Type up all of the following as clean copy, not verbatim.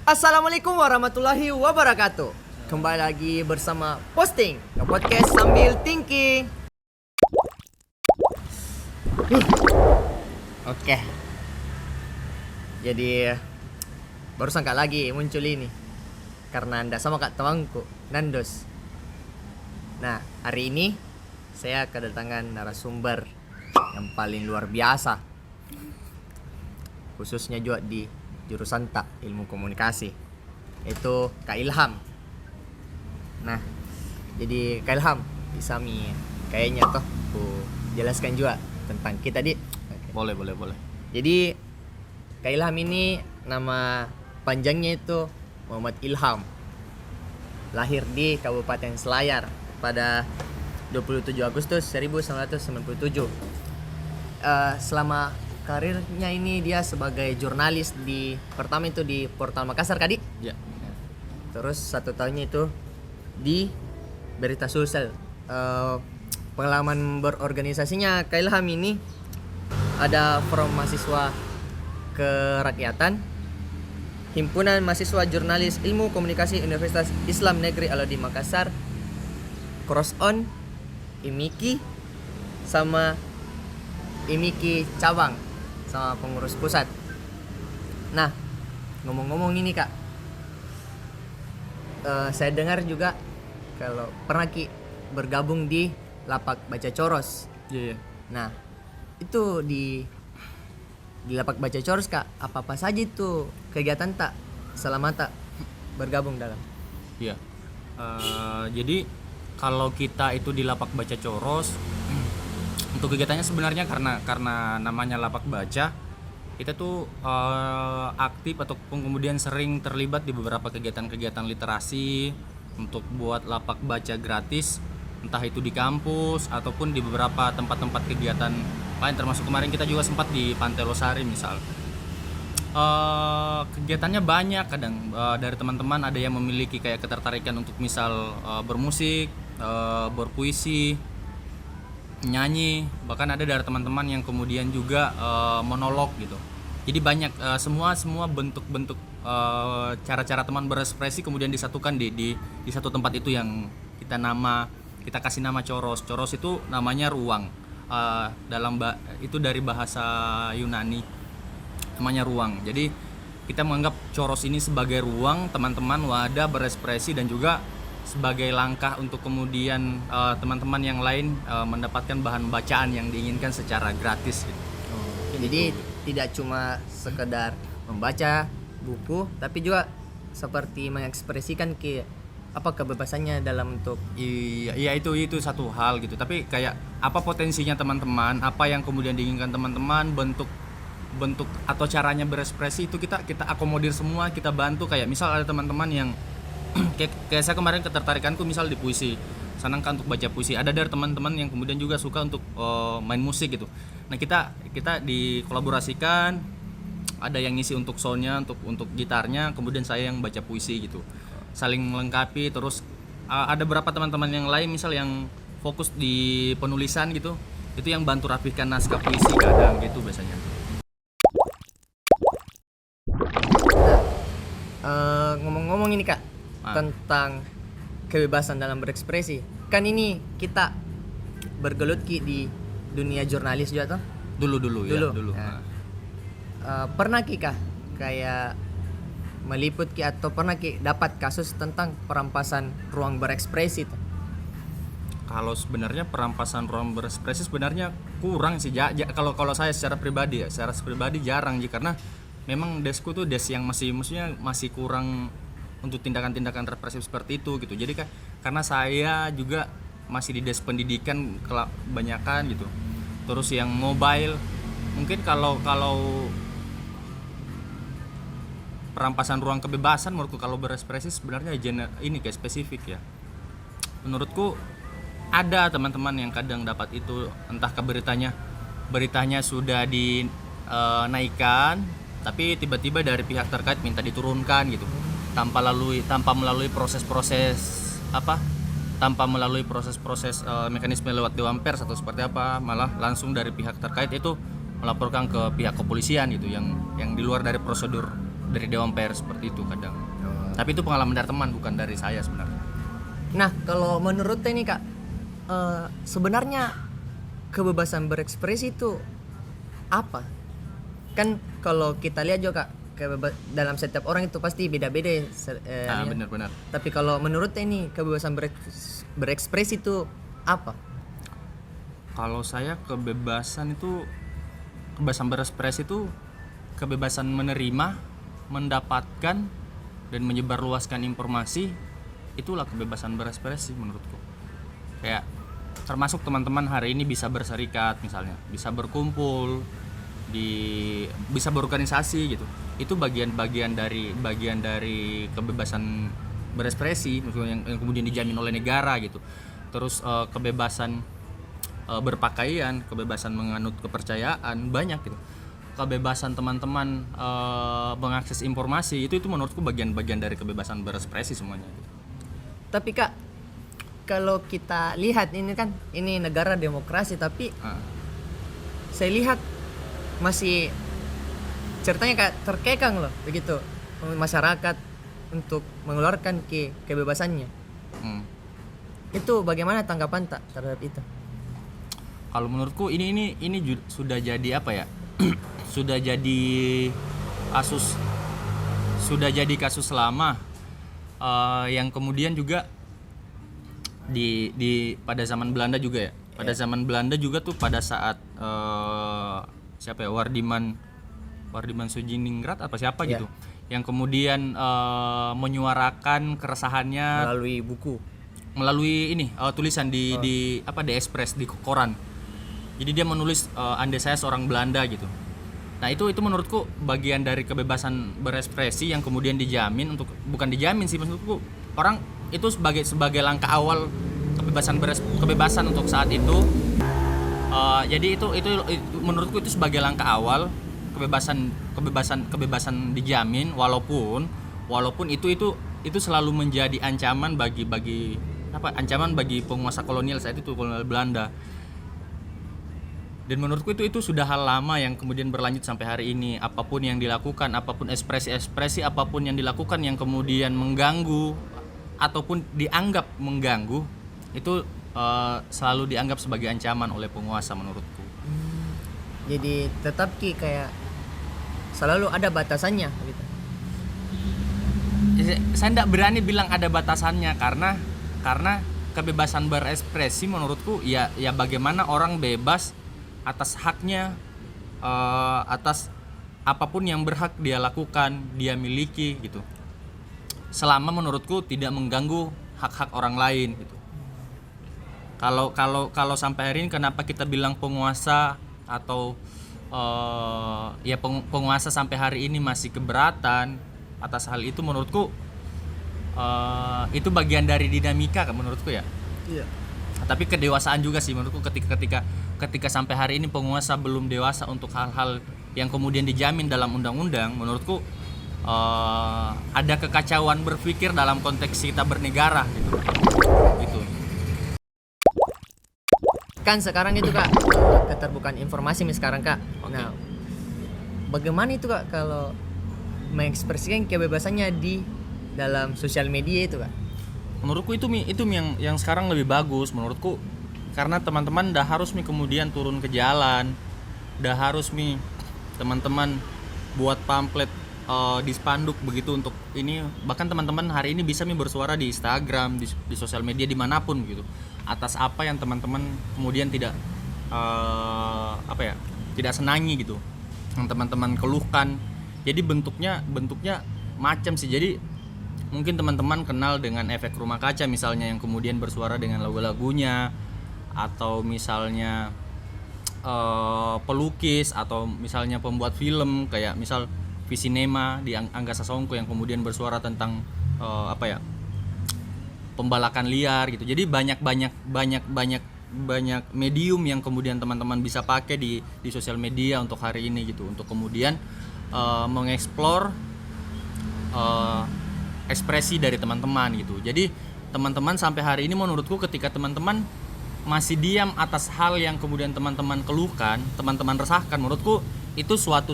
Assalamualaikum warahmatullahi wabarakatuh. Kembali lagi bersama Posting, podcast sambil thinking. Oke. Jadi barusan kak lagi muncul ini karena anda sama kak temanku Nandos. Nah, hari ini saya kedatangan narasumber yang paling luar biasa, khususnya juga di jurusan tak ilmu komunikasi, itu Kak Ilham. Nah, jadi Kak Ilham bisa kayaknya toh aku jelaskan juga tentang kita di. Boleh. Jadi Kak Ilham ini nama panjangnya itu Muhammad Ilham. Lahir di Kabupaten Selayar pada 27 Agustus 1997. Selama karirnya ini dia sebagai jurnalis pertama itu di Portal Makassar Kadi. Ya. Terus 1 tahunnya itu di Berita Sosial. Pengalaman berorganisasinya Kak Ilham ini ada Forum Mahasiswa Kerakyatan, Himpunan Mahasiswa Jurnalis Ilmu Komunikasi Universitas Islam Negeri Alauddin Makassar, Cross On, IMIKI, sama IMIKI cabang sama pengurus pusat. Nah, ngomong-ngomong ini kak, saya dengar juga kalau pernah bergabung di Lapak Baca Coros. Iya. Nah, itu di Lapak Baca Coros kak, apa saja itu kegiatan tak selama tak bergabung dalam? Iya. Jadi kalau kita itu di Lapak Baca Coros, untuk kegiatannya sebenarnya karena namanya Lapak Baca, kita tuh aktif atau kemudian sering terlibat di beberapa kegiatan-kegiatan literasi untuk buat lapak baca gratis, entah itu di kampus ataupun di beberapa tempat-tempat kegiatan lain, termasuk kemarin kita juga sempat di Pantai Losari misal. Kegiatannya banyak, kadang dari teman-teman ada yang memiliki kayak ketertarikan untuk misal bermusik, berpuisi, nyanyi, bahkan ada dari teman-teman yang kemudian juga monolog gitu. Jadi banyak semua bentuk-bentuk cara-cara teman berekspresi kemudian disatukan di satu tempat itu yang kita kasih nama Coros. Coros itu namanya ruang. Itu dari bahasa Yunani, namanya ruang. Jadi kita menganggap Coros ini sebagai ruang teman-teman wadah berekspresi dan juga sebagai langkah untuk kemudian teman-teman yang lain mendapatkan bahan bacaan yang diinginkan secara gratis gitu. Jadi tidak cuma sekedar membaca buku, tapi juga seperti mengekspresikan kebebasannya dalam untuk iya itu satu hal gitu. Tapi kayak apa potensinya teman-teman, apa yang kemudian diinginkan teman-teman, bentuk atau caranya berekspresi itu kita akomodir semua, kita bantu. Kayak misal ada teman-teman yang kayak saya kemarin ketertarikanku misal di puisi, senang kan untuk baca puisi. Ada dari teman-teman yang kemudian juga suka untuk main musik gitu. Nah kita dikolaborasikan, ada yang ngisi untuk soundnya, untuk gitarnya, kemudian saya yang baca puisi gitu, saling melengkapi. Terus ada beberapa teman-teman yang lain misal yang fokus di penulisan gitu, itu yang bantu rapihkan naskah puisi kadang gitu biasanya. Ngomong-ngomong ini kak, tentang kebebasan dalam berekspresi, kan ini kita bergelut di dunia jurnalis juga toh? Dulu. Nah, pernah kah kayak meliput atau pernah dapat kasus tentang perampasan ruang berekspresi tuh? Kalau sebenarnya perampasan ruang berekspresi sebenarnya kurang sih. Kalau saya secara pribadi jarang sih, karena memang desku tuh yang masih kurang untuk tindakan-tindakan represif seperti itu gitu. Jadi karena saya juga masih di des pendidikan kebanyakan gitu. Terus yang mobile, mungkin kalau perampasan ruang kebebasan menurutku kalau berekspresi sebenarnya ini kayak spesifik ya. Menurutku ada teman-teman yang kadang dapat itu, entah beritanya sudah dinaikkan, tapi tiba-tiba dari pihak terkait minta diturunkan gitu, tanpa melalui proses-proses mekanisme lewat Dewan Pers atau seperti apa, malah langsung dari pihak terkait itu melaporkan ke pihak kepolisian gitu, yang di luar dari prosedur dari Dewan Pers seperti itu kadang. Tapi itu pengalaman dari teman, bukan dari saya sebenarnya. Nah, kalau menurut ini Kak, sebenarnya kebebasan berekspresi itu apa? Kan kalau kita lihat juga Kak, dalam setiap orang itu pasti beda-beda ya, ya. Benar-benar. Tapi kalau menurut ini kebebasan berekspresi itu apa? Kalau saya kebebasan berekspresi itu kebebasan menerima, mendapatkan dan menyebarluaskan informasi, itulah kebebasan berekspresi menurutku. Kayak termasuk teman-teman hari ini bisa berserikat misalnya, bisa berkumpul, bisa berorganisasi gitu. Itu bagian dari kebebasan berekspresi yang kemudian dijamin oleh negara gitu. Terus kebebasan berpakaian, kebebasan menganut kepercayaan, banyak gitu. Kebebasan teman-teman mengakses informasi itu menurutku bagian-bagian dari kebebasan berekspresi semuanya gitu. Tapi Kak, kalau kita lihat ini negara demokrasi, tapi saya lihat masih ceritanya Kak terkekang loh begitu masyarakat untuk mengeluarkan kebebasannya. Itu bagaimana tanggapan tak terhadap itu? Kalau menurutku ini sudah jadi apa ya? sudah jadi kasus lama yang kemudian juga di pada zaman Belanda juga ya. Pada zaman Belanda juga tuh pada saat siapa ya? Wardiman Sudiningrat apa siapa gitu. Yang kemudian menyuarakan keresahannya melalui tulisan di Express di koran. Jadi dia menulis andai saya seorang Belanda gitu. Nah itu menurutku bagian dari kebebasan berekspresi yang kemudian bukan dijamin sih menurutku, orang itu sebagai langkah awal kebebasan untuk saat itu. Jadi itu menurutku itu sebagai langkah awal kebebasan dijamin, walaupun itu selalu menjadi ancaman bagi penguasa kolonial saat itu, kolonial Belanda. Dan menurutku itu sudah hal lama yang kemudian berlanjut sampai hari ini. Apapun yang dilakukan, apapun ekspresi apapun yang dilakukan yang kemudian mengganggu ataupun dianggap mengganggu, itu selalu dianggap sebagai ancaman oleh penguasa menurutku. Jadi tetap kayak selalu ada batasannya gitu. Saya tidak berani bilang ada batasannya karena kebebasan berekspresi menurutku ya bagaimana orang bebas atas haknya, atas apapun yang berhak dia lakukan, dia miliki gitu. Selama menurutku tidak mengganggu hak-hak orang lain gitu. Kalau sampai hari ini kenapa kita bilang penguasa atau penguasa sampai hari ini masih keberatan atas hal itu, menurutku itu bagian dari dinamika kan menurutku ya. Iya. Tapi kedewasaan juga sih menurutku ketika sampai hari ini penguasa belum dewasa untuk hal-hal yang kemudian dijamin dalam undang-undang, menurutku ada kekacauan berpikir dalam konteks kita bernegara gitu. Kan sekarang itu Kak keterbukaan informasi sekarang Kak. Okay. Nah, bagaimana itu Kak kalau mengekspresikan kebebasannya di dalam sosial media itu Kak? Menurutku itu yang sekarang lebih bagus menurutku, karena teman-teman udah harus kemudian turun ke jalan, udah harus teman-teman buat pamflet di spanduk begitu untuk ini, bahkan teman-teman hari ini bisa bersuara di Instagram, di sosial media dimanapun gitu atas apa yang teman-teman kemudian tidak tidak senangi gitu, yang teman-teman keluhkan. Jadi bentuknya macam sih. Jadi mungkin teman-teman kenal dengan efek rumah kaca misalnya, yang kemudian bersuara dengan lagu-lagunya, atau misalnya pelukis, atau misalnya pembuat film kayak misal Visinema di Angga Sasongko yang kemudian bersuara tentang pembalakan liar gitu. Jadi banyak medium yang kemudian teman-teman bisa pakai di sosial media untuk hari ini gitu, untuk kemudian mengeksplor ekspresi dari teman-teman gitu. Jadi teman-teman sampai hari ini menurutku ketika teman-teman masih diam atas hal yang kemudian teman-teman keluhkan, teman-teman resahkan, menurutku itu suatu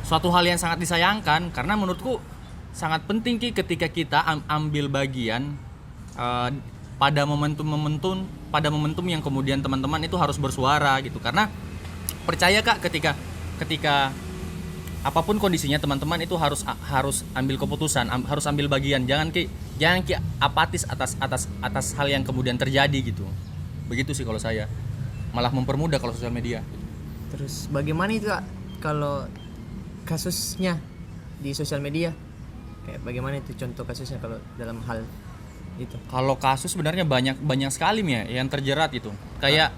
suatu hal yang sangat disayangkan, karena menurutku sangat penting Ki ketika kita ambil bagian pada momentum yang kemudian teman-teman itu harus bersuara gitu. Karena percaya Kak, ketika apapun kondisinya teman-teman itu harus ambil keputusan, harus ambil bagian. Jangan ki apatis atas hal yang kemudian terjadi gitu. Begitu sih kalau saya. Malah mempermudah kalau sosial media. Terus bagaimana itu Kak kalau kasusnya di sosial media? Kayak bagaimana itu contoh kasusnya kalau dalam hal itu? Kalau kasus sebenarnya banyak sekali ya yang terjerat gitu. Kayak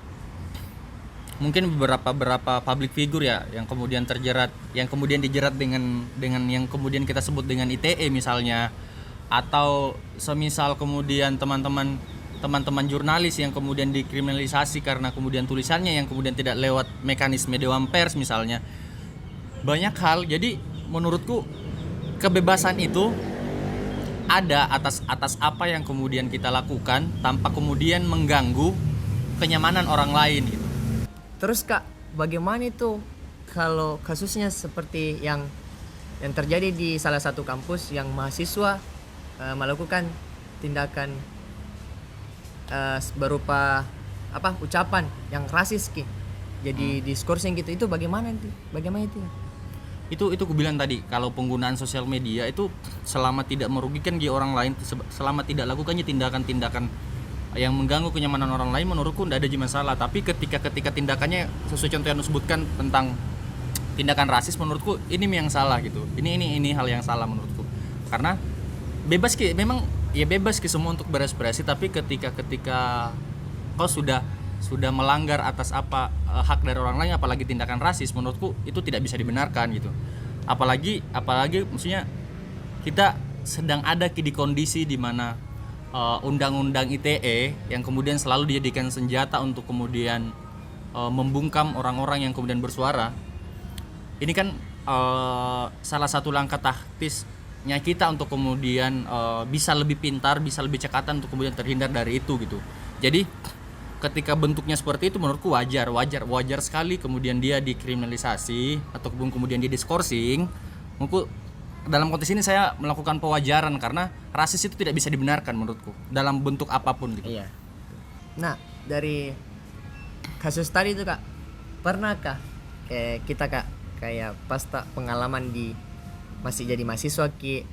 mungkin beberapa public figure ya yang kemudian terjerat, yang kemudian dijerat dengan yang kemudian kita sebut dengan ITE misalnya, atau semisal kemudian teman-teman jurnalis yang kemudian dikriminalisasi karena kemudian tulisannya yang kemudian tidak lewat mekanisme Dewan Pers misalnya. Banyak hal. Jadi menurutku kebebasan itu ada atas apa yang kemudian kita lakukan tanpa kemudian mengganggu kenyamanan orang lain gitu. Terus Kak, bagaimana itu kalau kasusnya seperti yang terjadi di salah satu kampus yang mahasiswa melakukan tindakan berupa ucapan yang rasis Ki. Jadi discoursing gitu, itu bagaimana itu? Itu aku bilang tadi, kalau penggunaan sosial media itu selama tidak merugikan orang lain, selama tidak lakukannya tindakan-tindakan yang mengganggu kenyamanan orang lain, menurutku tidak ada masalah. Tapi ketika tindakannya sesuai contoh yang disebutkan tentang tindakan rasis, menurutku ini yang salah gitu. Ini hal yang salah menurutku. Karena bebas Ki, memang ya bebas Ki semua untuk berekspresi, tapi ketika kau sudah melanggar atas hak dari orang lain, apalagi tindakan rasis, menurutku itu tidak bisa dibenarkan gitu. Apalagi maksudnya kita sedang ada di kondisi di mana undang-undang ITE yang kemudian selalu dijadikan senjata untuk kemudian membungkam orang-orang yang kemudian bersuara. Ini kan salah satu langkah taktisnya kita untuk kemudian bisa lebih pintar, bisa lebih cekatan untuk kemudian terhindar dari itu gitu. Jadi ketika bentuknya seperti itu menurutku wajar sekali kemudian dia dikriminalisasi ataupun kemudian dia discoursing. Menurutku dalam konteks ini saya melakukan pewajaran karena rasis itu tidak bisa dibenarkan menurutku dalam bentuk apapun gitu. Iya. Nah, dari kasus tadi itu Kak, pernahkah kita Kak kayak pas pengalaman di masih jadi mahasiswa Ki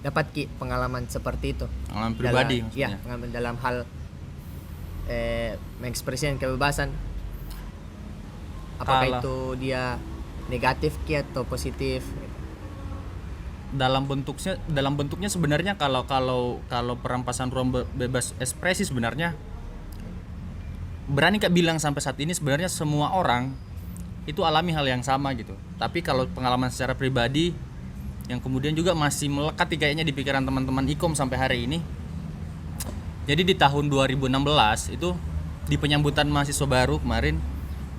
dapat Ki pengalaman seperti itu? Pengalaman pribadi maksudnya. Iya, pengalaman dalam hal mengekspresikan kebebasan, apakah itu dia negatif Ki atau positif? Dalam bentuknya sebenarnya kalau perampasan ruang bebas ekspresi sebenarnya berani Kak bilang sampai saat ini sebenarnya semua orang itu alami hal yang sama gitu. Tapi kalau pengalaman secara pribadi yang kemudian juga masih melekat kayaknya di pikiran teman-teman IKOM sampai hari ini. Jadi di tahun 2016 itu di penyambutan mahasiswa baru kemarin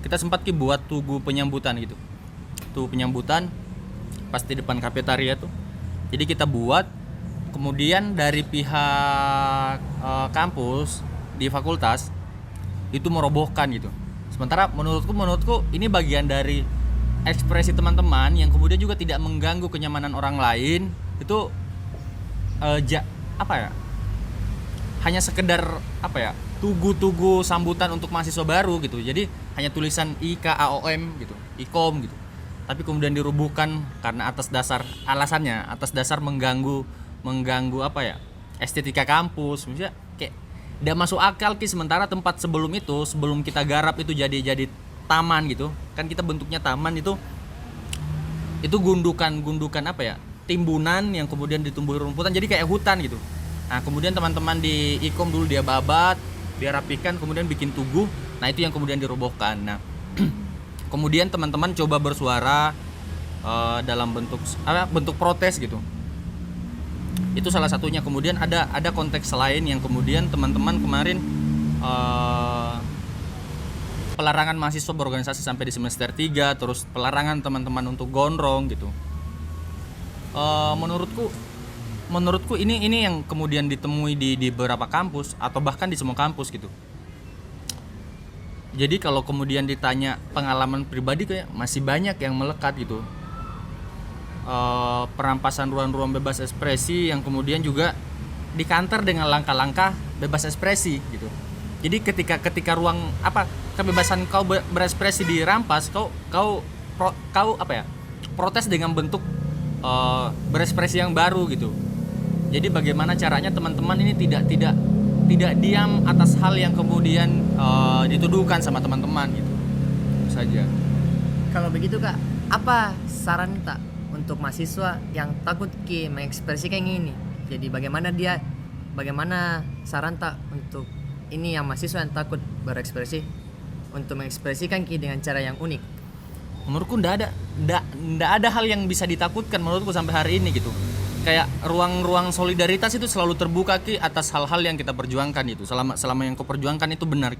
kita sempat buat tugu penyambutan gitu. Tugu penyambutan pas di depan kafetaria tuh. Jadi kita buat, kemudian dari pihak kampus di fakultas itu merobohkan gitu. Sementara menurutku ini bagian dari ekspresi teman-teman yang kemudian juga tidak mengganggu kenyamanan orang lain. Itu hanya sekedar tugu sambutan untuk mahasiswa baru gitu. Jadi hanya tulisan IKAOM gitu, IKOM gitu. Tapi kemudian dirubuhkan karena atas dasar mengganggu estetika kampus. Maksudnya kayak tidak masuk akal Ki, sementara tempat sebelum kita garap itu jadi taman gitu. Kan kita bentuknya taman itu gundukan timbunan yang kemudian ditumbuhi rumputan jadi kayak hutan gitu. Nah, kemudian teman-teman di IKOM dulu dia babat, dia rapikan, kemudian bikin tugu. Nah, itu yang kemudian dirobohkan. Nah, kemudian teman-teman coba bersuara dalam bentuk protes gitu. Itu salah satunya. Kemudian ada konteks lain yang kemudian teman-teman kemarin pelarangan mahasiswa berorganisasi sampai di semester 3, terus pelarangan teman-teman untuk gondrong gitu. Menurutku ini yang kemudian ditemui di beberapa kampus atau bahkan di semua kampus gitu. Jadi kalau kemudian ditanya pengalaman pribadi kayak masih banyak yang melekat gitu. perampasan ruang-ruang bebas ekspresi yang kemudian juga dikanter dengan langkah-langkah bebas ekspresi gitu. Jadi ketika ruang kebebasan kau berekspresi dirampas, kau protes dengan bentuk berekspresi yang baru gitu. Jadi bagaimana caranya teman-teman ini tidak diam atas hal yang kemudian dituduhkan sama teman-teman gitu. Itu saja. Kalau begitu Kak, apa saran tak untuk mahasiswa yang takut mengekspresikan ini? Jadi bagaimana saran tak untuk ini yang mahasiswa yang takut berekspresi untuk mengekspresikan dengan cara yang unik? Menurutku ndak ada hal yang bisa ditakutkan menurutku sampai hari ini gitu. Kayak ruang-ruang solidaritas itu selalu terbuka atas hal-hal yang kita perjuangkan itu. Selama yang kau perjuangkan itu benar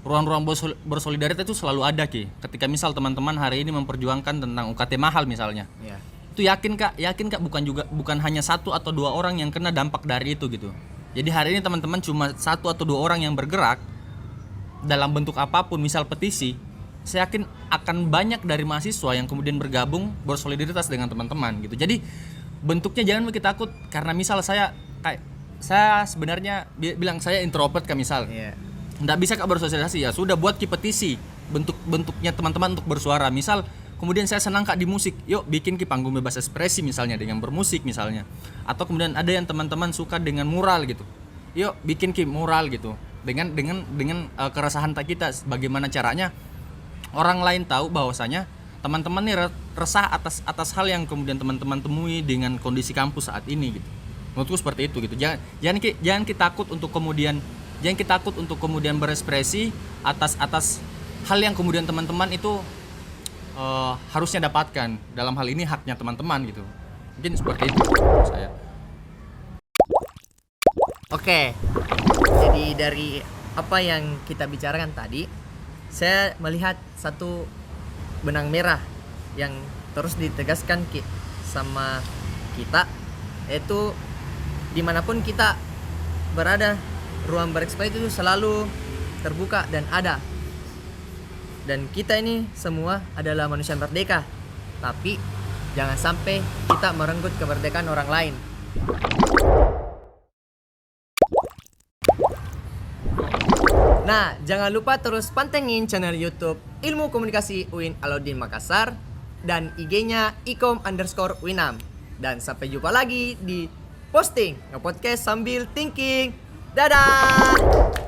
ruang-ruang bersolidaritas itu selalu ada ketika misal teman-teman hari ini memperjuangkan tentang UKT mahal misalnya. Yeah. Itu yakin kak bukan hanya 1 atau 2 orang yang kena dampak dari itu gitu. Jadi hari ini teman-teman cuma 1 atau 2 orang yang bergerak dalam bentuk apapun, misal petisi, saya yakin akan banyak dari mahasiswa yang kemudian bergabung bersolidaritas dengan teman-teman gitu. Jadi bentuknya jangan kita takut, karena misal saya sebenarnya bilang saya introvert misal. Yeah. Nggak bisa kak bersosialisasi, ya sudah buat petisi bentuknya teman-teman untuk bersuara. Misal kemudian saya senang kak di musik, yuk bikin panggung bebas ekspresi misalnya dengan bermusik misalnya. Atau kemudian ada yang teman-teman suka dengan mural gitu, yuk bikin mural gitu dengan keresahan kita. Bagaimana caranya orang lain tahu bahwasanya teman-teman ini resah atas hal yang kemudian teman-teman temui dengan kondisi kampus saat ini gitu. Menurutku seperti itu gitu. Jangan kita takut untuk kemudian berekspresi atas hal yang kemudian teman-teman itu harusnya dapatkan. Dalam hal ini haknya teman-teman gitu. Mungkin seperti itu saya. Oke. Jadi dari apa yang kita bicarakan tadi, saya melihat satu benang merah yang terus ditegaskan sama kita, yaitu dimanapun kita berada, ruang berekspresi itu selalu terbuka dan ada. Dan kita ini semua adalah manusia merdeka, tapi jangan sampai kita merenggut kemerdekaan orang lain. Nah, jangan lupa terus pantengin channel YouTube Ilmu Komunikasi UIN Alauddin Makassar dan IG-nya ikom_winam. Dan sampai jumpa lagi di posting nge-podcast sambil thinking. Dadah!